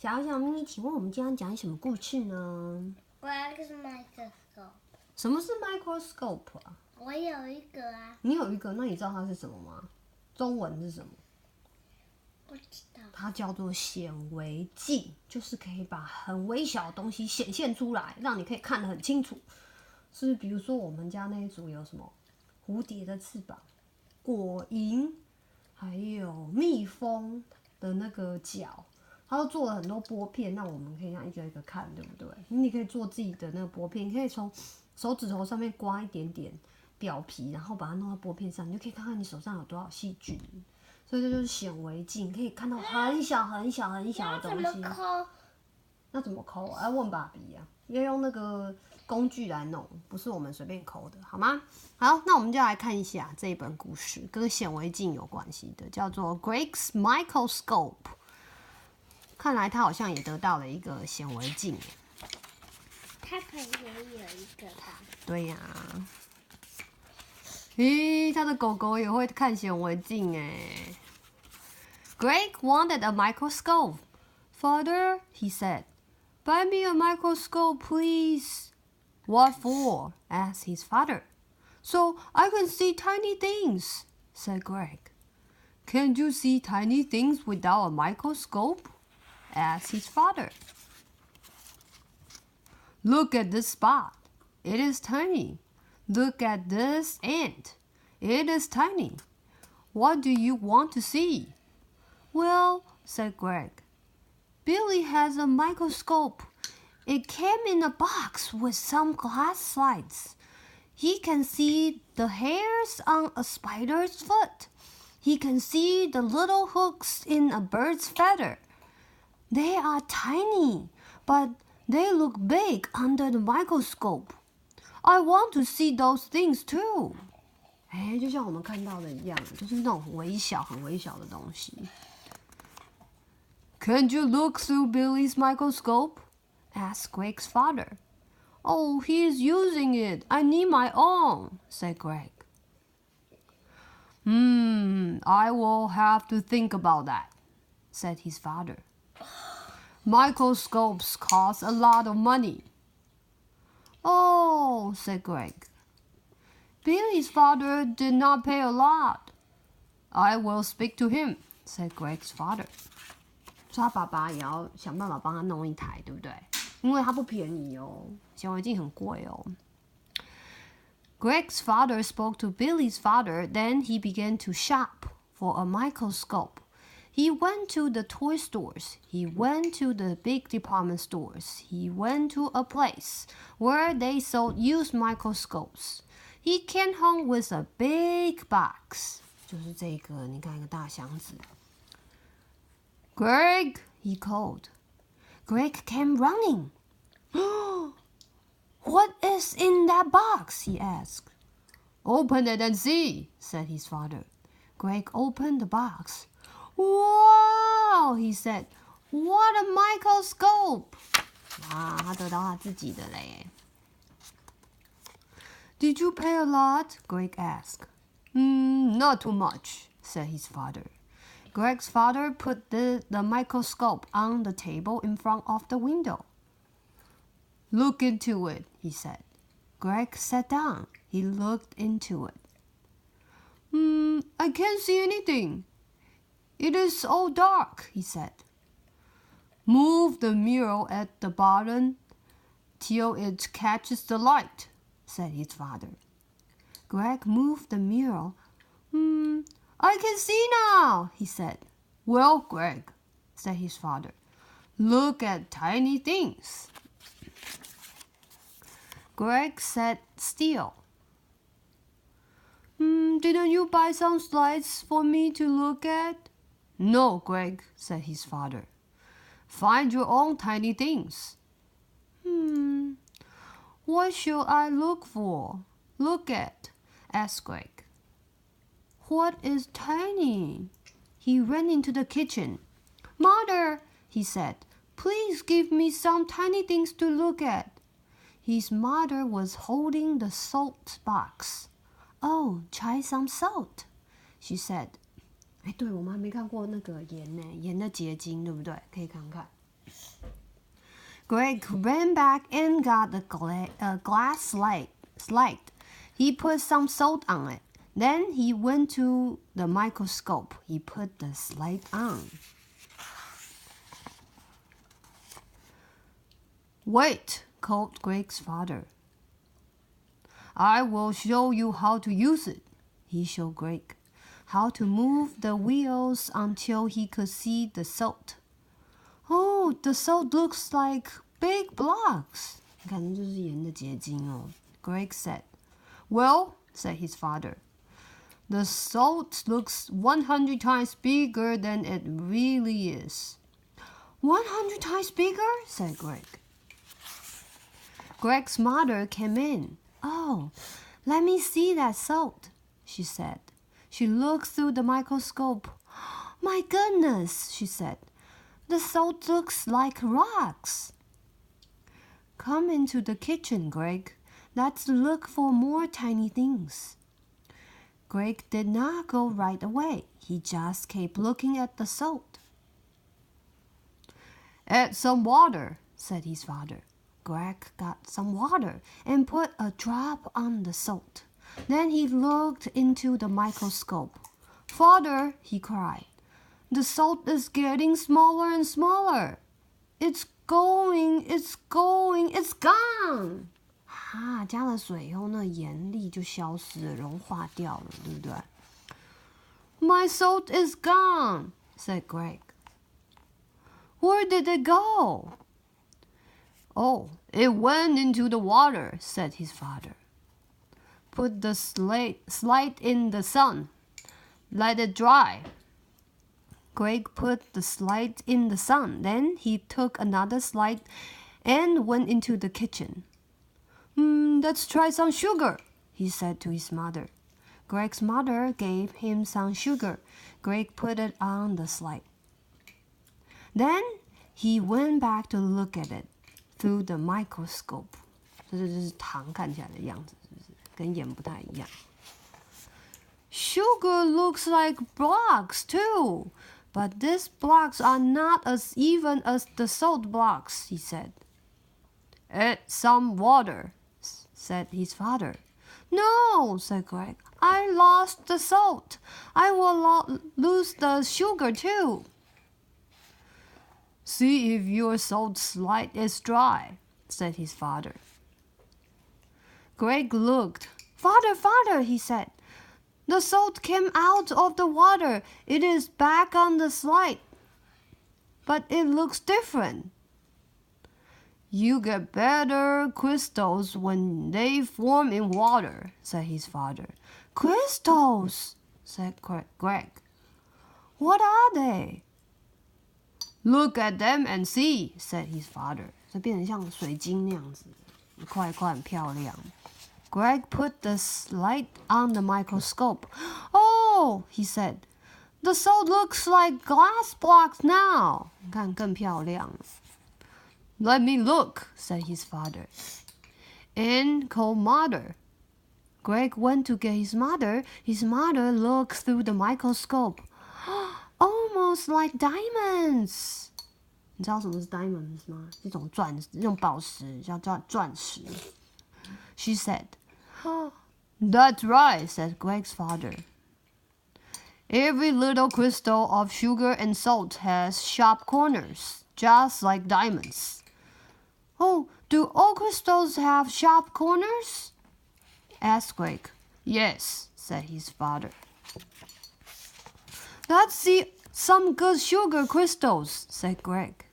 小咪，请问我们今天讲什么故事呢？我要个是 microscope。什么是 microscope 啊？我有一个啊。你有一个，那你知道它是什么吗？中文是什么？不知道。它叫做显微镜，就是可以把很微小的东西显现出来，让你可以看得很清楚。是比如说我们家那一组有什么蝴蝶的翅膀、果蝇，还有蜜蜂的那个脚。他都做了很多玻片，那我们可以这样一个一个看，对不对？你可以做自己的那个玻片，你可以从手指头上面刮一点点表皮，然后把它弄到玻片上，你就可以看看你手上有多少细菌。所以这就是显微镜，可以看到很小很小很小的东西。那怎么抠？那怎么抠啊？要问爸比啊，要用那个工具来弄，不是我们随便抠的，好吗？好，那我们就来看一下这一本故事，跟显微镜有关系的，叫做 Greg's Microscope。看来他好像也得到了一个显微镜。他可能也有一个吧。对呀。咦，他的狗狗也会看显微镜哎。Greg wanted a microscope. Father, he said, buy me a microscope, please. What for? Asked his father. So I can see tiny things, said Greg. Can't you see tiny things without a microscope? Asked his father. Look at this spot. It is tiny. Look at this ant. It is tiny. What do you want to see? Well, said Greg, Billy has a microscope. It came in a box with some glass slides. He can see the hairs on a spider's foot. He can see the little hooks in a bird's feather.They are tiny, but they look big under the microscope. I want to see those things too. 就像我们看到的一样，就是那种很微小的东西。Can't you look through Billy's microscope? Asked Greg's father. Oh, he is using it. I need my own, said Greg. I will have to think about that, said his father.Microscopes cost a lot of money. Oh, said Greg. Billy's father did not pay a lot. I will speak to him, said Greg's father. 所以他爸爸也要想办法帮他弄一台，对不对？因为它不便宜哦，显微镜很贵哦。Greg's father spoke to Billy's father, then he began to shop for a microscope.He went to the toy stores. He went to the big department stores. He went to a place where they sold used microscopes. He came home with a big box. 就是这个，你看一个大箱子。Greg, he called. Greg came running. What is in that box? He asked. Open it and see, said his father. Greg opened the box.Wow, he said. What a microscope! 哇，他得到他自己的嘞。Did you pay a lot? Greg asked. Not too much, said his father. Greg's father put the microscope on the table in front of the window. Look into it, he said. Greg sat down. He looked into it. I can't see anything.It is all dark, he said. Move the mirror at the bottom till it catches the light, said his father. Greg moved the mirror. I can see now, he said. Well, Greg, said his father, look at tiny things. Greg sat still. Didn't you buy some slides for me to look at?No, Greg, said his father. Find your own tiny things. What should I look at? Asked Greg. What is tiny? He ran into the kitchen. Mother, he said, please give me some tiny things to look at. His mother was holding the salt box. Oh, try some salt, she said.对，我们还没看过那个盐呢，盐的结晶，对不对？可以看看。Greg ran back and got a glass slide. He put some salt on it. Then he went to the microscope. He put the slide on. Wait, called Greg's father. I will show you how to use it. He showed Greg how to move the wheels until he could see the salt. Oh, the salt looks like big blocks. 感觉就是盐的结晶哦。Greg said. Well, said his father, the salt looks 100 times bigger than it really is. 100 times bigger? Said Greg. Greg's mother came in. Oh, let me see that salt, she said. She looked through the microscope. My goodness, she said. The salt looks like rocks. Come into the kitchen, Greg. Let's look for more tiny things. Greg did not go right away. He just kept looking at the salt. Add some water, said his father. Greg got some water and put a drop on the salt. Then he looked into the microscope. Father, he cried, the salt is getting smaller and smaller. It's gone. 加了水以后，那盐粒就消失了，融化掉了，对不对？ My salt is gone, said Greg. Where did it go? Oh, it went into the water, said his father. Put the slide in the sun. Let it dry. Greg put the slide in the sun. Then he took another slide and went into the kitchen. Let's try some sugar, he said to his mother. Greg's mother gave him some sugar. Greg put it on the slide. Then he went back to look at it through the microscope. 这就是糖看起来的样子，是不是？跟盐不太一样。Sugar looks like blocks too, but these blocks are not as even as the salt blocks, he said. Add some water, said his father. No, said Greg. I lost the salt. I will lose the sugar too. See if your salt slide is dry, said his father. Greg looked. Father, father, he said. The salt came out of the water. It is back on the slide. But it looks different. You get better crystals when they form in water, said his father. Crystals, said Greg. What are they? Look at them and see, said his father. 这变成像水晶那样子，一块一块很漂亮。Greg put the slide on the microscope. Oh, he said. The salt looks like glass blocks now. 你看更漂亮。Let me look, said his father. And called mother. Greg went to get his mother. His mother looked through the microscope. Almost like diamonds. 你知道什么是 diamonds 吗？一种宝石，叫钻石。She said. That's right, said Greg's father. Every little crystal of sugar and salt has sharp corners, just like diamonds. Oh, do all crystals have sharp corners? Asked Greg. Yes, said his father. Let's see some good sugar crystals, said Greg.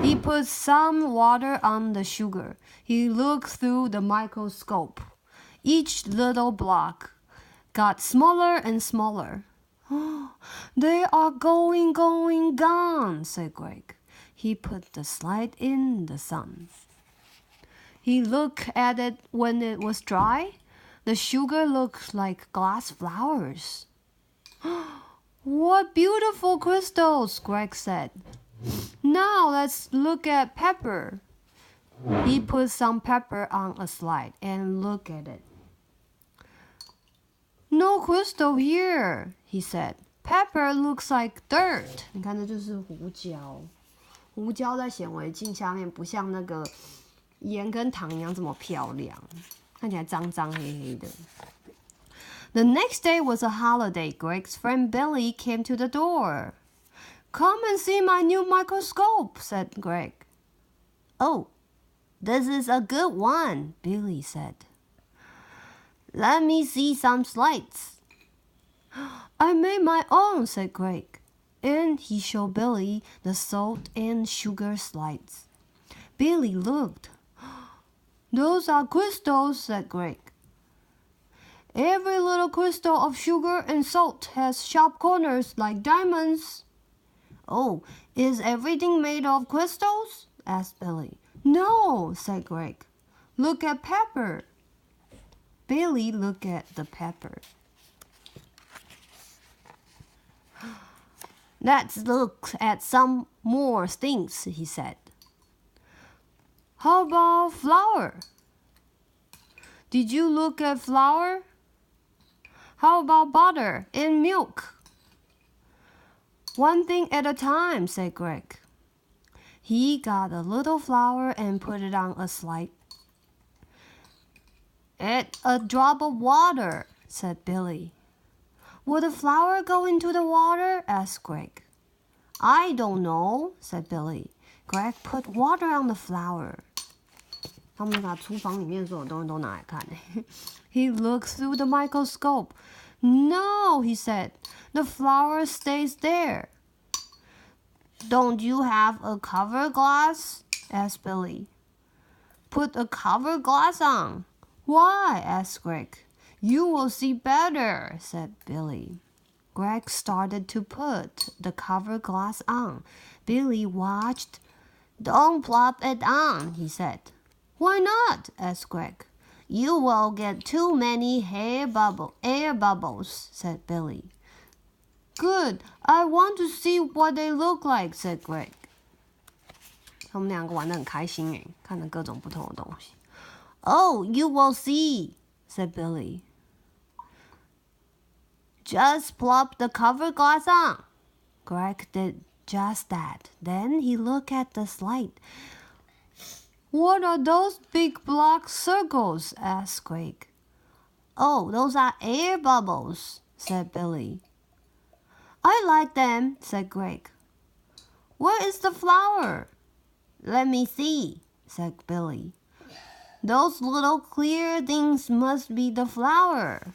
He put some water on the sugar. He looked through the microscope. Each little block got smaller and smaller. Oh, they are gone, said Greg. He put the slide in the sun. He looked at it when it was dry. The sugar looked like glass flowers. What beautiful crystals, Greg said. Now let's look at pepper. He put some pepper on a slide and looked at it. No crystal here, he said. Pepper looks like dirt. 你看这就是胡椒胡椒在显微镜下面不像那个盐跟糖一样这么漂亮，看起来脏脏黑黑的。The next day was a holiday. Greg's friend Billy came to the door. Come and see my new microscope, said Greg. Oh, this is a good one, Billy said. Let me see some slides. I made my own, said Greg, and he showed Billy the salt and sugar slides. Billy looked. Those are crystals, said Greg. Every little crystal of sugar and salt has sharp corners like diamonds. Oh, is everything made of crystals? Asked Billy. No, said Greg. Look at pepper. Billy looked at the pepper. Let's look at some more things, he said. How about flour? Did you look at flour? How about butter and milk? One thing at a time, said Greg. He got a little flour and put it on a slide. Add a drop of water, said Billy. Will the flour go into the water? Asked Greg. I don't know, said Billy. Greg put water on the flour. 他们把厨房里面所有东西都拿来看。He looked through the microscope. No, he said. The flour stays there. Don't you have a cover glass? Asked Billy. Put a cover glass on. Why? Asked Greg. You will see better, said Billy. Greg started to put the cover glass on. Billy watched. Don't plop it on, he said. Why not? Asked Greg. You will get too many air bubbles, said Billy. Good. I want to see what they look like, said Greg. 他们两个玩得很开心耶，看了各种不同的东西。Oh, you will see, said Billy. Just plop the cover glass on. Greg did just that. Then he looked at the slide. What are those big black circles? Asked Greg. Oh, those are air bubbles, said Billy. I like them, said Greg. Where is the flour? Let me see, said Billy. Those little clear things must be the flour.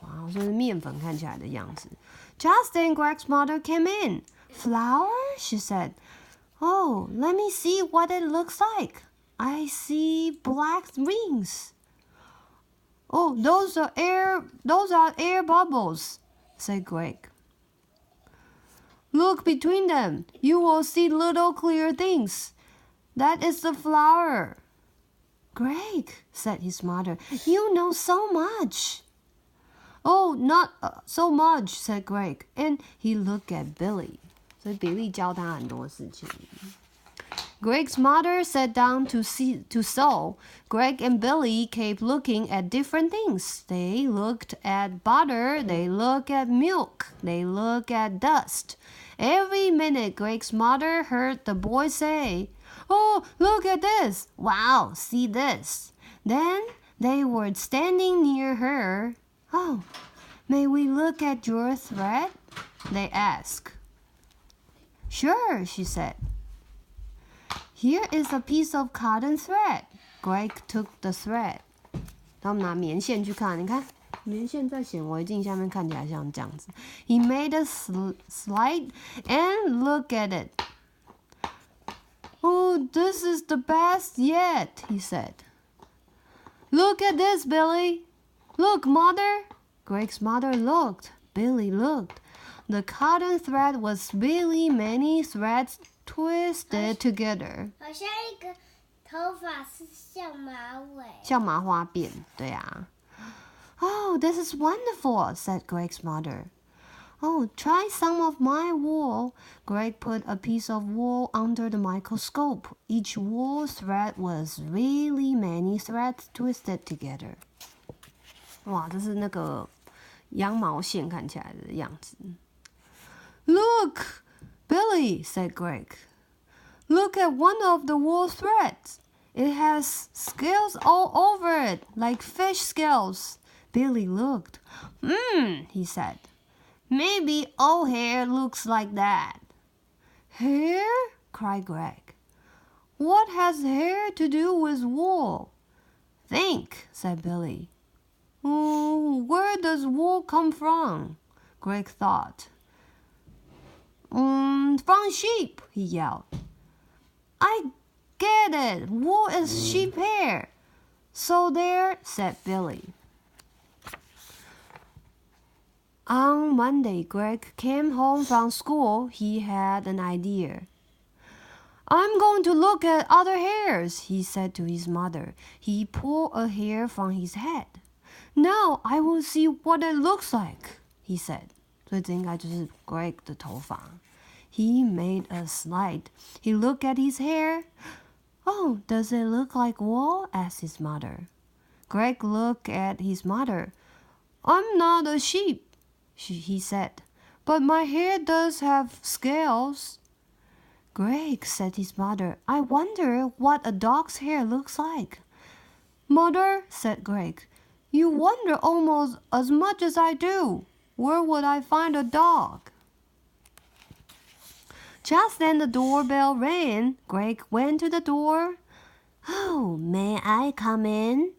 哇，这是面粉看起来的样子。Just then Greg's mother came in. Flour? She said. Oh, let me see what it looks like. I see black rings. Oh, those are air bubbles, said Greg. Look between them. You will see little clear things. That is the flour. Greg, said his mother, you know so much. Oh, not so much, said Greg, and he looked at Billy. 所以比利教他很多事情。Greg's mother sat down to sew. Greg and Billy kept looking at different things. They looked at butter. They looked at milk. They looked at dust. Every minute, Greg's mother heard the boy say, "Oh, look at this! Wow, see this!" Then they were standing near her. "Oh, may we look at your thread?" they asked. "Sure," she said. "Here is a piece of cotton thread." Greg took the thread. 他们拿棉线去看，你看，棉线在显微镜下面看起来像这样子。He made a slide and look at it. "Oh, this is the best yet," he said. "Look at this, Billy." "Look, Mother." Greg's mother looked. Billy looked. The cotton thread was really many threads twisted together. 好像一个头发是像马尾。像麻花辫，对啊。"Oh, this is wonderful," said Greg's mother. "Oh, try some of my wool." Greg put a piece of wool under the microscope. Each wool thread was really many threads twisted together. 哇，这是那个羊毛线看起来的样子。"Look, Billy," said Greg. Look at one of the wool threads. It has scales all over it, like fish scales. Billy looked. He said. Maybe all hair looks like that. Hair? Cried Greg. What has hair to do with wool? Think, said Billy. Where does wool come from? Greg thought. From sheep, he yelled. I get it. Wool is sheep hair. So there, said Billy. On Monday, Greg came home from school. He had an idea. I'm going to look at other hairs, he said to his mother. He pulled a hair from his head. Now I will see what it looks like, he said. 所以这应该就是 Greg 的头发。He made a slide. He looked at his hair. Oh, does it look like wool? Asked his mother. Greg looked at his mother. I'm not a sheep, he said, but my hair does have scales. Greg, said his mother, I wonder what a dog's hair looks like. Mother, said Greg, you wonder almost as much as I do. Where would I find a dog? Just then the doorbell rang. Greg went to the door. Oh, may I come in?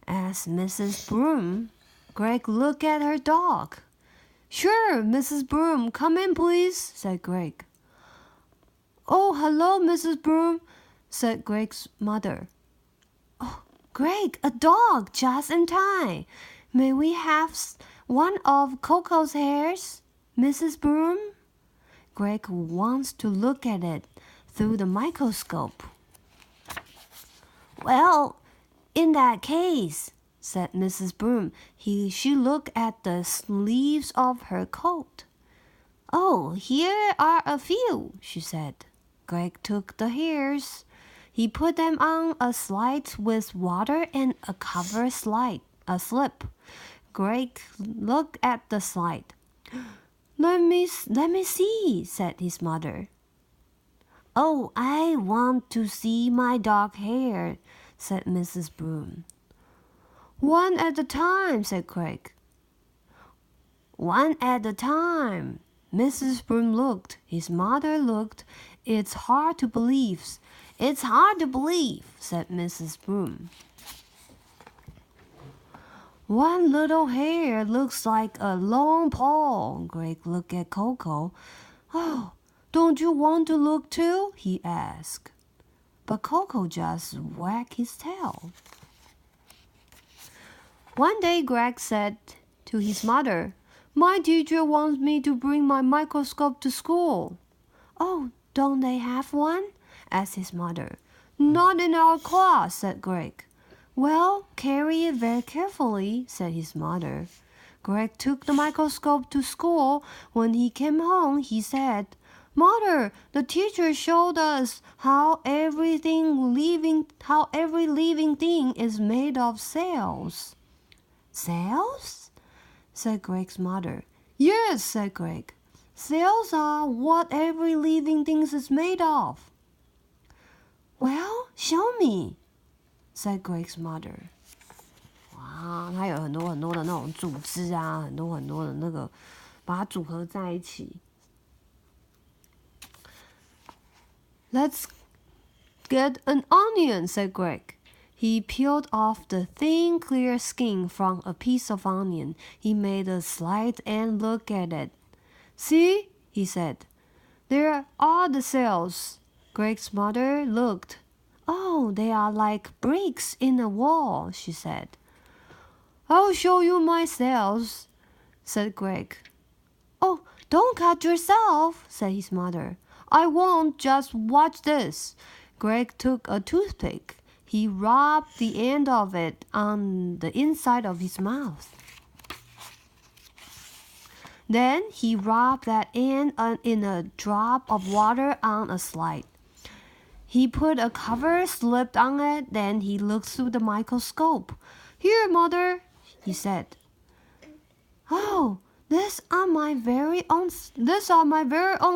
Asked Mrs. Broom. Greg looked at her dog. Sure, Mrs. Broom, come in, please, said Greg. Oh, hello, Mrs. Broom, said Greg's mother. Oh, Greg, a dog, just in time. May we have one of Coco's hairs, Mrs. Broom? Greg wants to look at it through the microscope. Well, in that case, said Mrs. Broom, she looked at the sleeves of her coat. Oh, here are a few, she said. Greg took the hairs. He put them on a slide with water and a cover slip. Greg looked at the slide. Let me see, said his mother. Oh, I want to see my dog hair, said Mrs. Broom. One at a time, said Greg. One at a time. Mrs. Broom looked. His mother looked. It's hard to believe. It's hard to believe, said Mrs. Broom. One little hair looks like a long pole. Greg looked at Coco. Oh, don't you want to look too? He asked. But Coco just wagged his tail. One day Greg said to his mother, My teacher wants me to bring my microscope to school. Oh, don't they have one? Asked his mother. Not in our class, said Greg. Well, carry it very carefully, said his mother. Greg took the microscope to school. When he came home, he said, Mother, the teacher showed us how every living thing is made of cells. Cells? Said Greg's mother. Yes, said Greg. Cells are what every living thing is made of. Well, show me, said Greg's mother. 哇，它有很多很多的那种组织啊，很多很多的那个，把它组合在一起。Let's get an onion, said Greg. He peeled off the thin, clear skin from a piece of onion. He made a slide and looked at it. See, he said. There are the cells. Greg's mother looked. Oh, they are like bricks in a wall, she said. I'll show you my cells, said Greg. Oh, don't cut yourself, said his mother. I won't, just watch this. Greg took a toothpick. He rubbed the end of it on the inside of his mouth. Then he rubbed that end in a drop of water on a slide. He put a cover slip on it, then he looked through the microscope. Here, Mother, he said. Oh, these are my very own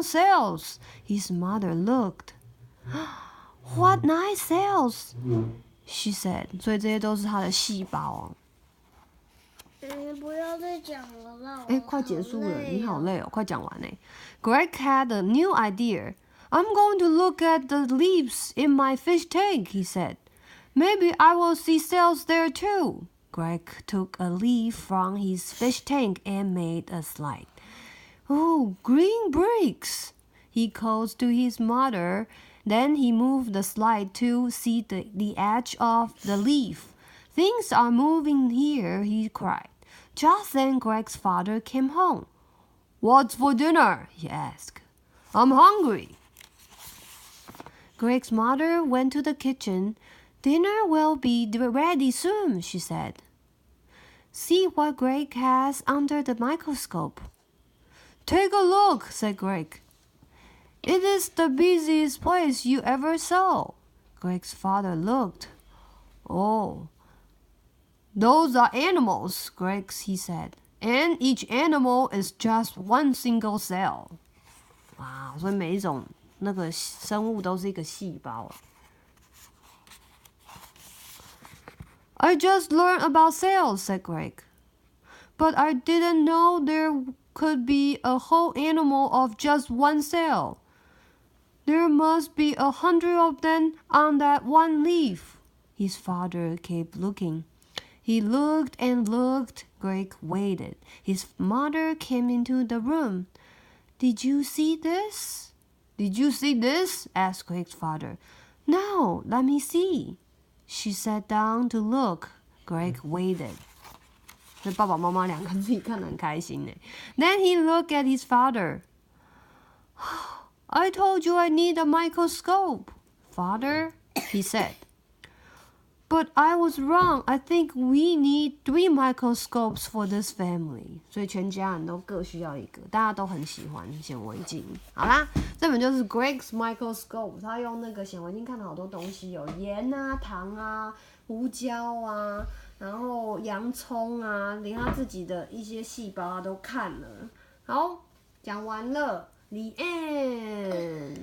cells. His mother looked. What nice cells, she said. 所以这些都是他的细胞哦。不要再讲了啦！快结束了，你好累哦，快讲完嘞。Greg had a new idea. I'm going to look at the leaves in my fish tank, he said. Maybe I will see cells there too. Greg took a leaf from his fish tank and made a slide. Oh, green bricks! He called to his mother. Then he moved the slide to see the edge of the leaf. Things are moving here, he cried. Just then Greg's father came home. What's for dinner? He asked. I'm hungry. Greg's mother went to the kitchen. Dinner will be ready soon, she said. See what Greg has under the microscope. Take a look, said Greg. It is the busiest place you ever saw. Greg's father looked. Oh, those are animals, Greg, he said. And each animal is just one single cell. 哇，所以每一种那个生物都是一个细胞。I just learned about cells, said Greg. But I didn't know there could be a whole animal of just one cell. There must be 100 of them on that one leaf. His father kept looking. He looked and looked. Greg waited. His mother came into the room. Did you see this? Did you see this? Asked Greg's father. No, let me see. She sat down to look. Greg waited. 所以爸爸妈妈两个自己看得很开心呢。Then he looked at his father. I told you I need a microscope, father, he said. But I was wrong. I think we need 3 microscopes for this family. 所以全家人都各需要一个，大家都很喜欢显微镜。好啦，这本就是 Greg's Microscope。他用那个显微镜看了好多东西，有盐啊、糖啊、胡椒啊，然后洋葱啊，连他自己的一些细胞他都看了。好，讲完了，The end。